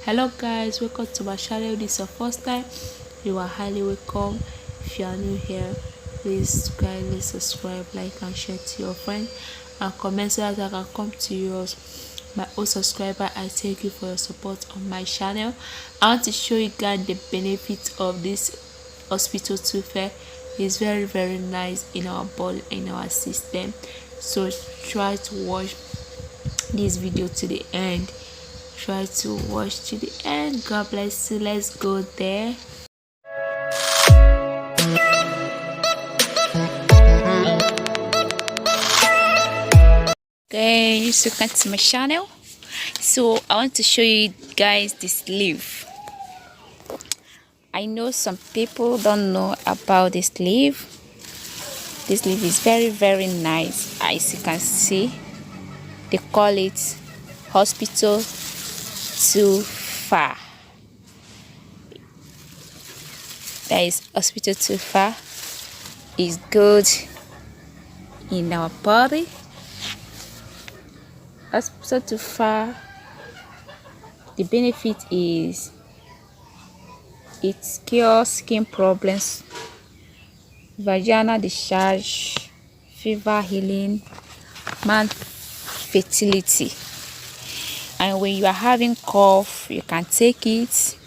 Hello guys, welcome to my channel. This is your first time, you are highly welcome. If you are new here, please kindly subscribe, like and share to your friends and comment so that I can come to you as my old subscriber. I thank you for your support on my channel. I want to show you guys the benefits of this hospital toothfare. It's very nice in our body, in our system, so try to watch this video to the end. Try to watch to the end. God bless you. Let's go there. Okay, so come to my channel. So I want to show you guys this leaf. I know some people don't know about this leaf. This leaf is very nice. As you can see, they call it hospital toothfare. That is hospital toothfare. Is good in our body. Hospital toothfare, the benefit is it cures skin problems, vaginal discharge, fever healing, man fertility. And when you are having cough, you can take it.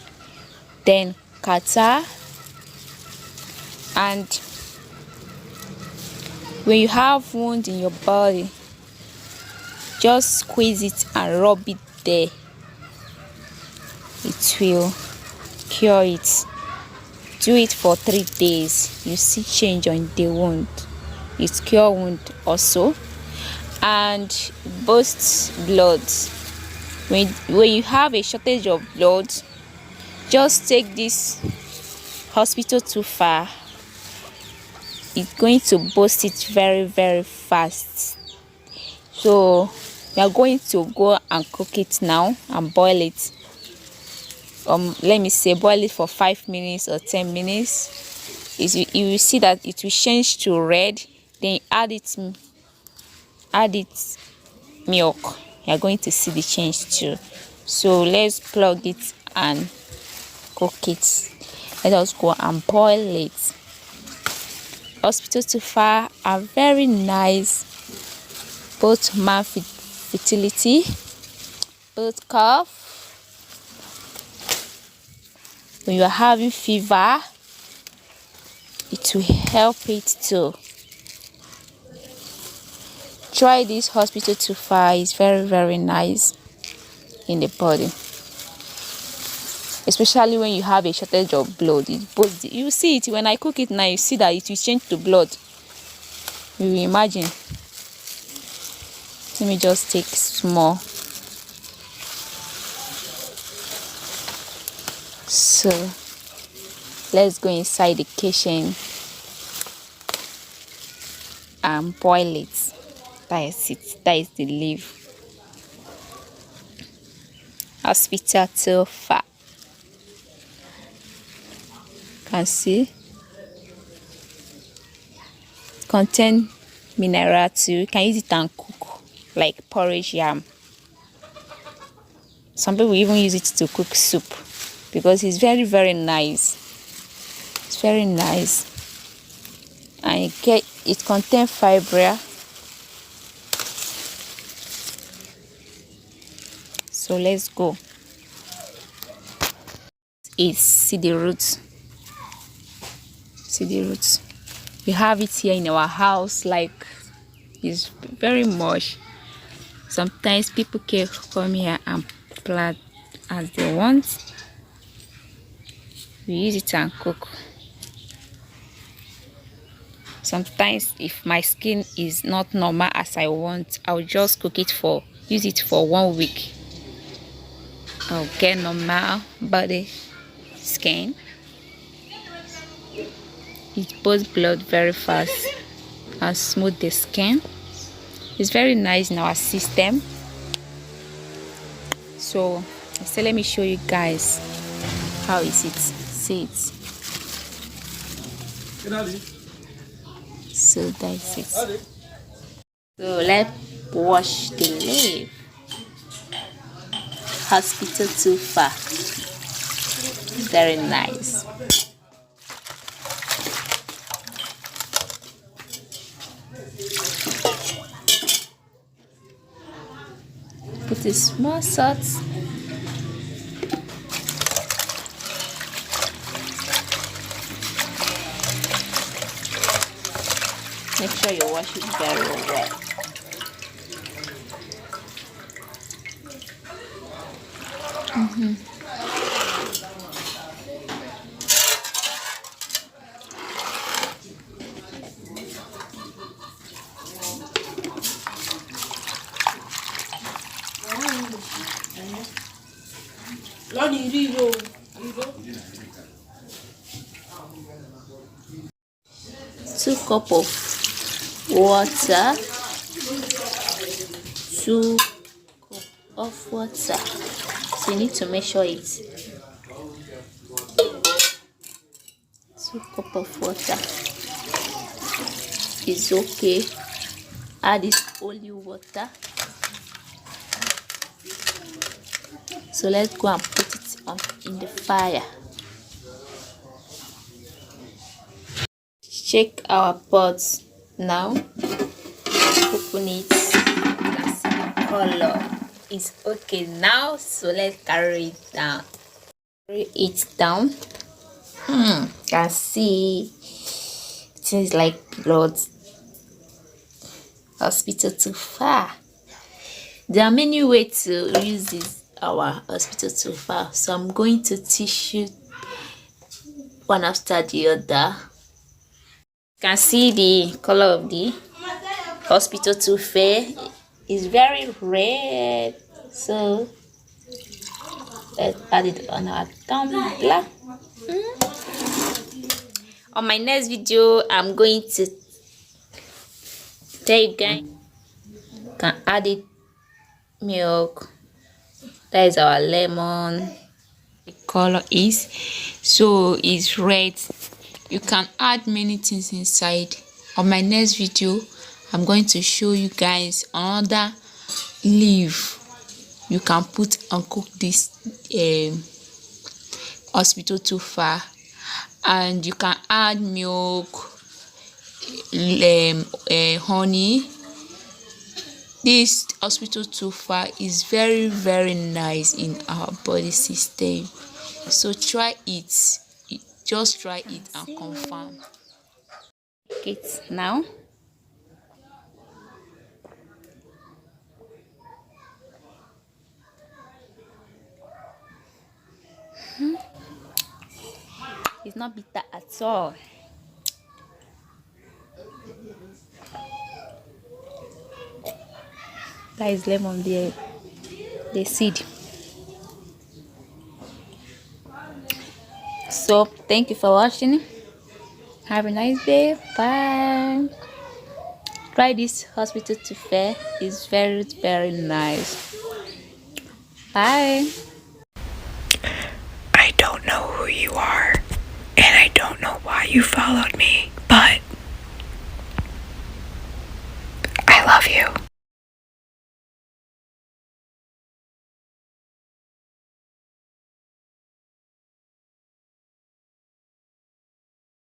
Then catarrh, and when you have wound in your body, just squeeze it and rub it there. It will cure it. Do it for 3 days. You see change on the wound. It cure wound also, and boosts blood. When you have a shortage of blood, just take this hospital toothfare. It's going to boost it very fast. So we are going to go and cook it now and boil it. Let me say boil it for 5 minutes or 10 minutes. You will see that it will change to red. Then add it milk. You are going to see the change too. So let's plug it and cook it. Let us go and boil it. Hospital toothfare are very nice, both man fertility, both cough. When you are having fever, it will help it too. Try this hospital toothfare. It's very nice in the body, especially when you have a shortage of blood. You see it when I cook it now. You see that it will change to blood. You will imagine. Let me just take small. So let's go inside the kitchen and boil it. That is it. That is the leaf. Hospital toothfare. Can see. Contain mineral too. You can use it and cook like porridge yam. Some people even use it to cook soup because it's very nice. It's very nice, and it contains fiber. So let's go. See the roots. See the roots. We have it here in our house. Like, it's very much. Sometimes people can come here and plant as they want. We use it and cook. Sometimes if my skin is not normal as I want, I'll just use it for 1 week. I'll get normal body skin. It boosts blood very fast and smooth the skin. It's very nice in our system. So let me show you guys how is it. See it. So that's it. So let's wash the leaf. hospital tufa. Very nice. Put a small salt. Make sure you wash it very well. Two cup of water. 2 cup of water. So you need to measure it. 2 cup of water is okay. Add this holy water. So let's go and put it on in the fire. Check our pot now. Open it. You can see the color is okay now. So let's carry it down. Carry it down. You can see it is like blood. Hospital tufa. There are many ways to use this our hospital tufa. So I'm going to teach you one after the other. You can see the color of the hospital tufa is very red. So let's add it on our tumbler. On my next video, I'm going to tell you guys you can add it milk. That is our lemon. The color is so it's red. You can add many things inside. On my next video, I'm going to show you guys another leaf you can put and cook this hospital tufa, and you can add milk, honey. This hospital tufa is very nice in our body system. So try it. Just try it and confirm. It now. It's not bitter at all. That is lemon, the seed. So thank you for watching. Have a nice day. Bye. Try this hospital tufa. It's very nice. Bye. I don't know who you are, and I don't know why you followed me, but I love you.